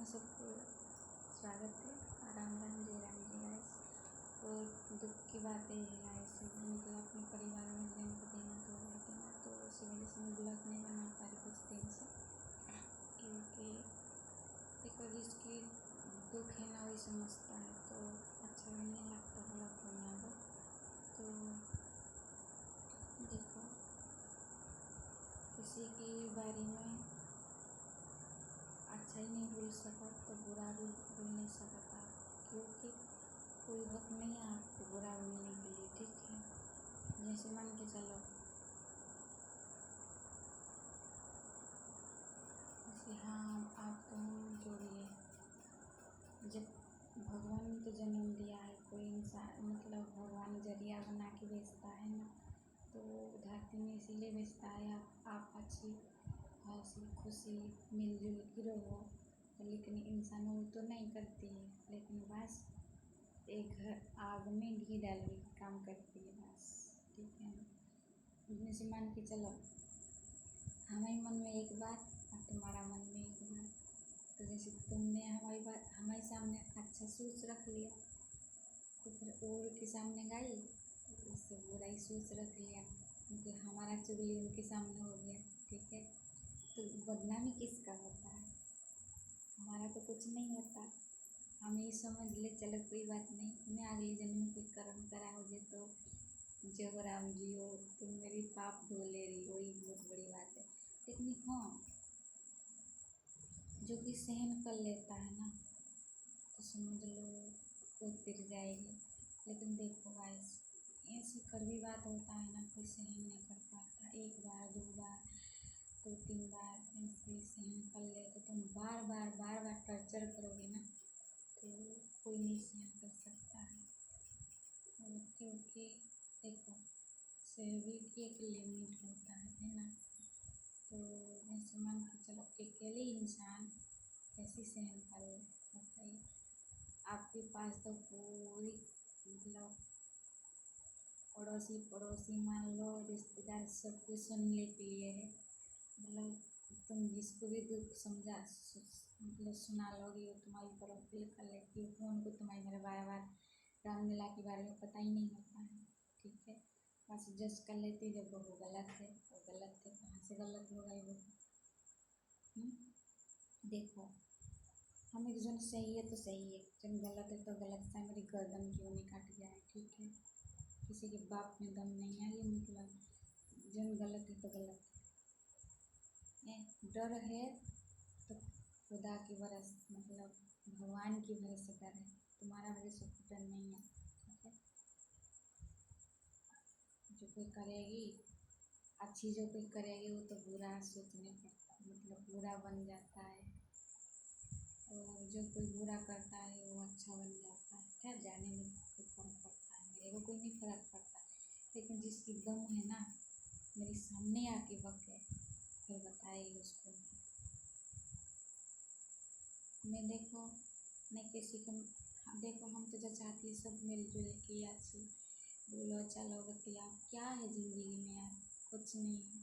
सबको स्वागत है। राम राम जय राम जी गाइस। और दुख की बात है गाइस, मतलब अपने परिवार में जन्म को देना तो देना, तो इसी वजह से मैं ब्लॉग नहीं बना पा रही कुछ दिन से, क्योंकि देखो जिसकी दुख है ना वही समझता है, तो अच्छा भी नहीं लगता ब्लॉग बनाना। तो देखो किसी की बारे में अच्छा ही नहीं बोल सका तो बुरा भी बोल नहीं सकता, क्योंकि कोई वक्त नहीं है आपको बुरा बोलने के लिए, ठीक है। जैसे मान के चलो, जैसे हाँ आप तो हम जोड़िए, जब भगवान ने तो जन्म दिया है, कोई इंसान मतलब भगवान जरिया बना के भेजता है ना, तो धरती में इसीलिए भेजता है आप अच्छी हंसी खुशी मिलजुल के रहो। लेकिन इंसान वो तो नहीं करती है, लेकिन बस एक घर आग में घी डालने का काम करती है बस, ठीक है। जैसे मान के चलो हमारे मन में एक बात और तुम्हारा मन में एक बात, तो जैसे तुमने हमारी बात हमारे सामने अच्छा सोच रख लिया, तो फिर और के सामने गई तो उससे बुरा ही सोच रख लिया, क्योंकि हमारा चुगली उनके सामने हो गया, ठीक है। तो बदनामी किसका होता है? हमारा तो कुछ नहीं होता, हम ये समझ ले चलो कोई बात नहीं, मैं अगले जन्म के कर्म करा हो जे, तो जय राम जी हो, तुम मेरी पाप धो ले रही हो, वही बहुत बड़ी बात है। लेकिन हाँ, जो कि सहन कर लेता है ना, तो समझ लो वो तिर जाएगी। लेकिन देखो गाइस, ऐसी कड़वी बात होता है ना, कोई सहन नहीं कर पाता। एक बार दो बार दो तीन बार ऐसे सहन कर ले, तो तुम बार बार टर्चर करोगे ना, तो कोई नहीं सहन कर सकता है। और क्योंकि देखो सभी की एक लिमिट होता है ना। तो जैसे मान के चलो अकेले इंसान कैसे सहन कर ले, बताइए। आपके पास तो पूरी मतलब पड़ोसी मान लो रिश्तेदार सब कुछ सुनने के लिए है, मतलब तुम जिसको भी दुख मतलब सुना लोगी, वो तुम्हारी तरफ फील कर लेती है, तो उनको तुम्हारी मेरे बार रामलीला के बारे में पता ही नहीं होता है, ठीक है। बस जज कर लेती जब वो गलत है, वो गलत है, कहाँ से गलत हो गई वो। देखो हम एक जन सही है तो सही है, जन गलत है तो गलत है, मेरी गर्दन क्यों नहीं काट जाए, ठीक है। किसी के बाप में दम नहीं है, ये मतलब जन गलत है तो गलत है। डर है तो खुदा की भरोसे मतलब भगवान की भरोसे डर है, तुम्हारा भरोसे डर नहीं है, ठीक है। जो कोई करेगी अच्छी, जो कोई करेगी वो तो बुरा सोचने पड़ता, मतलब बुरा बन जाता है, और जो कोई बुरा करता है वो अच्छा बन जाता है। खैर जाने में कोई फर्क पड़ता है, मेरे को कोई नहीं फर्क पड़ता, लेकिन जिसकी दम है ना मेरे सामने आके बके, फिर बताएगी उसको। मैं देखो मैं किसी को देखो, हम तो जो चाहती है सब मिलजुल के अच्छी बोलो चलो बतिया, क्या है ज़िंदगी में यार, कुछ नहीं है।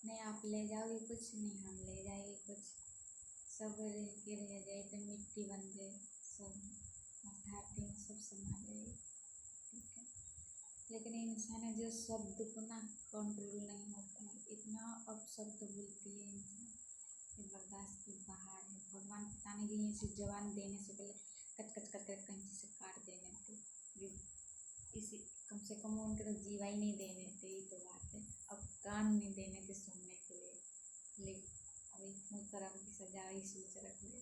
नहीं आप ले जाओगे कुछ नहीं, हम ले जाएंगे कुछ, सब रह के रह जाए तो मिट्टी बन जाए, सब धरती में सब समा जाए, ठीक है। लेकिन इंसान है जो शब्द को ना कंट्रोल नहीं होता है, इतना अपशब्द बोलती है इंसान, ये बर्दाश्त की बाहर है। भगवान पता नहीं दिए से जवान देने से पहले कच कच कच कर कैंची से काट देने थे, इसी कम से कम उनके तो जीवा ही नहीं देने थे, ये तो बात है। अब कान नहीं देने थे सुनने के लिए, लेकिन अब इतनी कर्म की सजा ही सोच रख ले,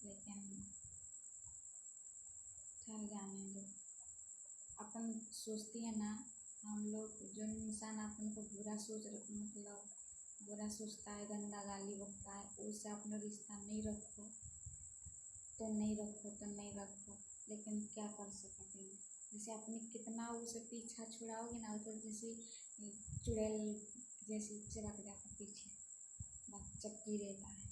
लेकिन ठहर जाने दो। अपन सोचती है ना, हम लोग जो इंसान अपन को बुरा सोच मतलब बुरा सोचता है, गंदा गाली बकता है, उससे अपना रिश्ता नहीं रखो तो नहीं रखो तो नहीं रखो, लेकिन क्या कर सकते हैं। जैसे अपने कितना उसे पीछा छुड़ाओगे ना, तो जैसे चुड़ैल जैसे चिपक जाता पीछे, बस चपकी रहता है।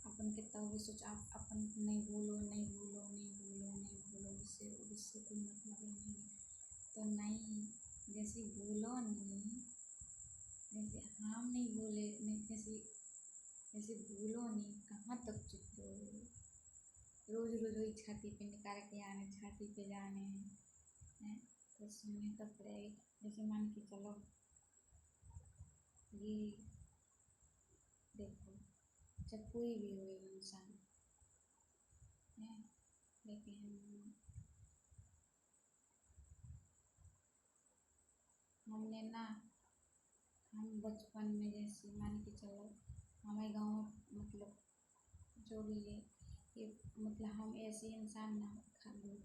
अपन कितना भी सोच, आप अपन नहीं भूलो नहीं भूलो नहीं भूलो नहीं भूलो, उससे कोई मतलब ही नहीं है। तो नहीं, जैसे भूलो नहीं, जैसे हम नहीं भूले नहीं, जैसे ऐसे भूलो नहीं, कहाँ तक चुप रहोगे। रोज रोज वही छाती पे निकाल के आने, छाती पे जाने हैं तो सुनने तो पड़ेगी। जैसे मान के चलो ये देखो, जब कोई भी हो इंसान है, लेकिन हमने ना, हम बचपन में जैसे मान के चलो हमारे गाँव मतलब जो भी है ये मतलब हम ऐसे इंसान ना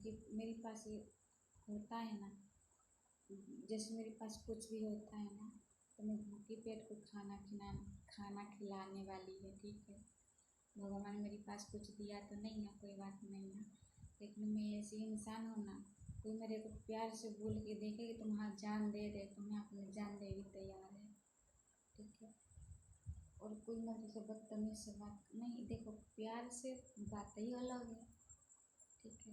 कि मेरे पास ये होता है ना, जैसे मेरे पास कुछ भी होता है ना तो मैं भूखे पेट को खाना खिलाने वाली है, ठीक है। भगवान मेरे पास कुछ दिया तो नहीं है, कोई बात नहीं है, लेकिन मैं ऐसी इंसान हूँ ना, कोई मेरे को प्यार से बोल के देखे कि तुम हाँ जान दे रहे तो मैं अपनी जान दे भी तैयार है, ठीक है। और कोई मेरे से बदतमीज से बात नहीं, देखो प्यार से बात ही अलग है, ठीक है।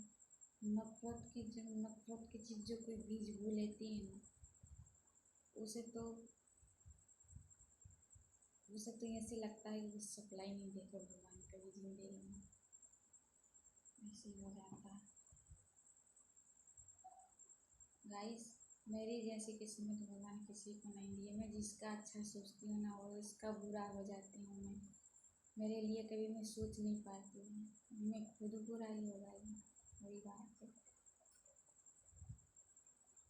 नफरत की चीज़ जो कोई बीज बो लेती है ना, उसे तो ऐसे लगता है कि सप्लाई नहीं देगा भगवान कभी जिंदगी में, ऐसे ही हो जाता है। गाइस, मेरी जैसी किस्मत भगवान किसी को नहीं दी है। मैं जिसका अच्छा सोचती हूँ ना वो इसका बुरा हो जाती हूँ। मैं मेरे लिए कभी मैं सोच नहीं पाती हूँ, मैं खुद बुरा ही हो गई, वही बात है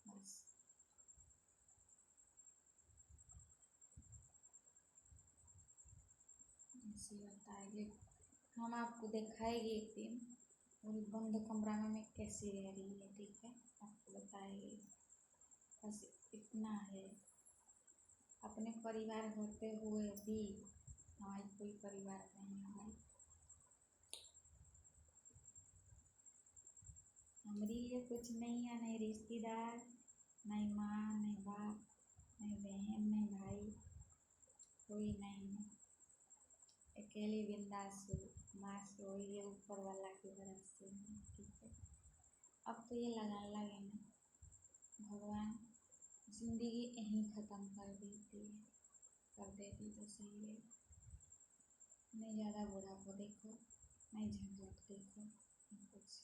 बस। ऐसे होता है कि हम आपको दिखाएंगे एक दिन पूरी बंद कमरा में मैं कैसी रह रही है, ठीक है, आपको बताएंगे। बस इतना है, अपने परिवार होते हुए भी हमारी कोई परिवार नहीं है भाई। हमारे लिए कुछ नहीं है, नहीं रिश्तेदार, नहीं माँ, नहीं बाप, नहीं बहन, नहीं भाई, कोई नहीं है। अकेले बिंदास मास वही है ऊपर वाला की तरफ से, ठीक है। अब तो ये लगने लगे ना, भगवान जिंदगी यहीं ख़त्म कर देती है, कर देती तो सही है। नहीं ज़्यादा बुढ़ापा देखो, नहीं झंझट देखो, नहीं कुछ।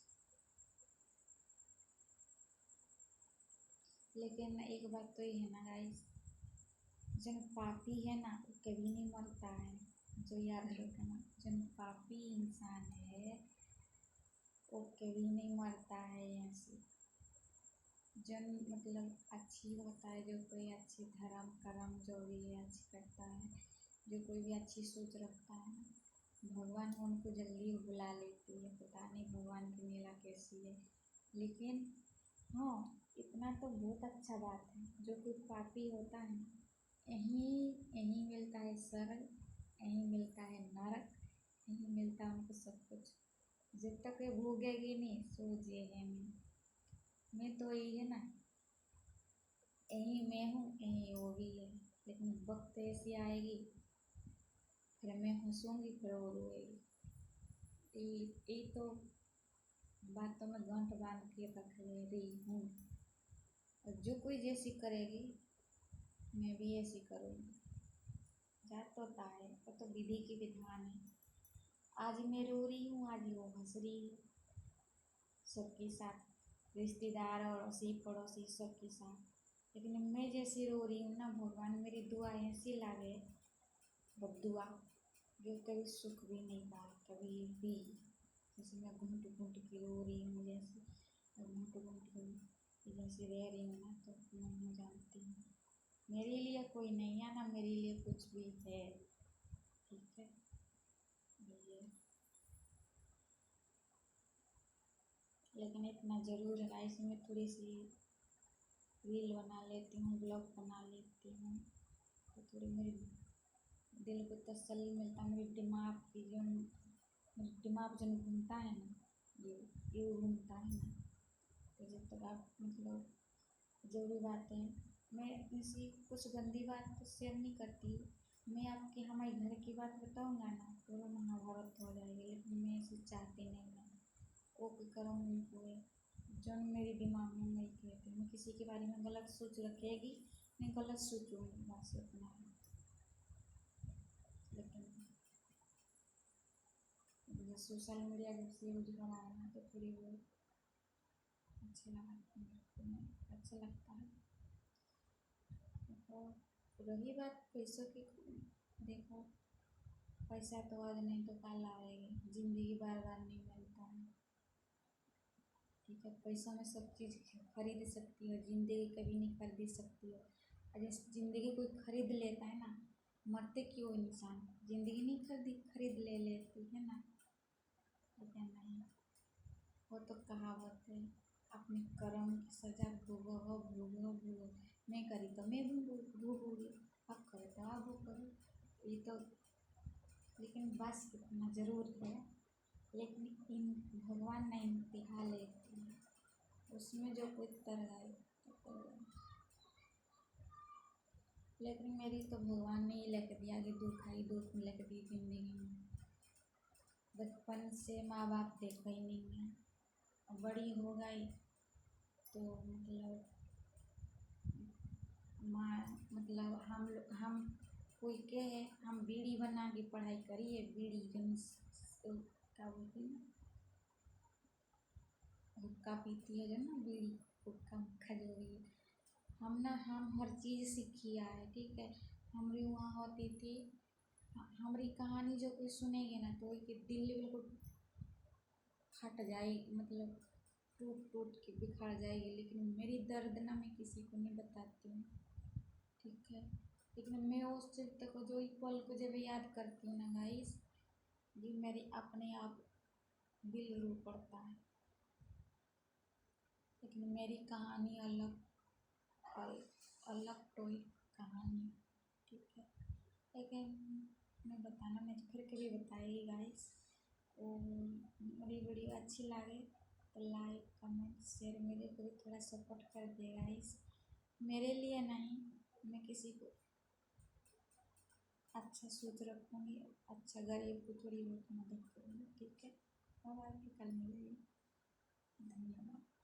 लेकिन एक बात तो ये है ना गाइस, जन पापी है ना वो कभी नहीं मरता है, जो याद रखना। जन पापी इंसान है वो कभी नहीं मरता है यहाँ से। जन मतलब अच्छी होता है, जो कोई अच्छी धर्म कर्म जो भी है अच्छी करता है, जो कोई भी अच्छी सोच रखता है ना, भगवान उनको जल्दी बुला लेती है। पता नहीं भगवान की लीला कैसी है, लेकिन हाँ इतना तो बहुत अच्छा बात है, जो कोई पापी होता है ना यहीं यहीं मिलता है स्वर्ग, यहीं मिलता है नरक, यहीं मिलता है उनको सब कुछ। जब तक ये भोगेगी नहीं सोचिए है मैं तो यही है ना, यहीं मैं हूँ यहीं वो भी है, लेकिन वक्त ऐसी आएगी फिर मैं हंसूंगी फिर वो रोएगी। यही तो बातों में गांठ बांध के रख ले रही हूँ, और जो कोई जैसी करेगी मैं भी ऐसी करूँगी। जात होता है वो तो विधि की विधान है। आज मैं रो रही हूँ, आज वो हंस रही है सबके साथ, रिश्तेदार और अड़ोसी पड़ोसी सबके साथ। लेकिन मैं जैसी रो रही हूँ ना, भगवान मेरी दुआ ऐसी लागे, बददुआ जो कभी सुख भी नहीं पाए कभी भी। जैसे मैं घूंट घूंट के रो रही हूँ, जैसे घूंट घूंट के जैसे रह रही हूँ ना, तो मैं जानती हूँ मेरे लिए कोई नहीं है ना, मेरे लिए कुछ भी है, ठीक है। ये लेकिन इतना ज़रूर है, इसमें थोड़ी सी रील बना लेती हूँ, ब्लॉग बना लेती हूँ, तो थोड़ी मेरे दिल को तसल्ली मिलता है। मेरे दिमाग की जो मेरे दिमाग जो घूमता है ना, ये घूमता है ना, तो जब तक आप मतलब जो भी बातें, मैं इसी कुछ गंदी बात तो शेयर नहीं करती। मैं आपके हमारे घर की बात बताऊँगा ना तो महाभारत हो जाएगी, लेकिन मैं इसे चाहती नहीं है। वो कर्म नहीं हुए जो मेरे दिमाग में नहीं कहते, मैं किसी के बारे में गलत सोच रखेगी, मैं गलत सोचूंगी बस इतना है। लेकिन सोशल मीडिया जब से यूज कराया ना तो थोड़ी वो अच्छा लगा, अच्छा लगता है। तो रही बात पैसों की, देखो पैसा तो आज नहीं तो कल आएगी, ज़िंदगी बार बार नहीं मिलता है। ठीक है, पैसों में सब चीज़ खरीद सकती हो, ज़िंदगी कभी नहीं खरीद सकती हो। अगर ज़िंदगी कोई खरीद लेता है ना, मरते क्यों इंसान, ज़िंदगी नहीं खरीद लेती है ना, लेकिन नहीं, वो तो कहावत है, अपने कर्म की सजा भोगो हो, भोगो भोगो, मैं करी तो मैं भोगूंगी, आप करो तो आप भोगो, ये तो। लेकिन बस इतना ज़रूर है, लेकिन इन भगवान ने इम्तिहान लेती है, उसमें जो कोई तर आए तो कर जाए। लेकिन मेरी तो भगवान ने ही लिख दिया कि दुख ही दुख लिख दी जिंदगी में। बचपन से माँ बाप देखा ही नहीं है, अब बड़ी हो गई तो मतलब माँ, मतलब हम कोई के है, हम बीड़ी बना के पढ़ाई करिए, बीड़ी जो क्या बोलती है, हुक्का पीती है जो ना, बीड़ी हुक्का खजूरी, हम हर चीज़ सीखी आए। ठीक है, हमारी वहाँ होती थी, हमारी कहानी जो कोई सुनेगी ना तो कि दिल बिल्कुल फट जाएगी, मतलब टूट टूट के बिखर जाएगी। लेकिन मेरी दर्द ना मैं किसी को नहीं बताती हूँ, ठीक है। लेकिन मैं उस चीज़ को, जो एक पल को जब याद करती हूँ ना गाइस, जी मेरी अपने आप दिल रो पड़ता है। लेकिन मेरी कहानी अलग, अलग तो ही कहानी, ठीक है। लेकिन मैं बताना, मैं फिर कभी बताएगी गाइस। और मेरी वीडियो अच्छी लगे तो लाइक कमेंट शेयर, मेरे को भी थोड़ा सपोर्ट कर दे गाइस। मेरे लिए नहीं, मैं किसी को अच्छा सोच रखूँगी, अच्छा गरीब को थोड़ी बहुत मदद करूँगी, ठीक है। और आगे कल मिलेंगे, धन्यवाद।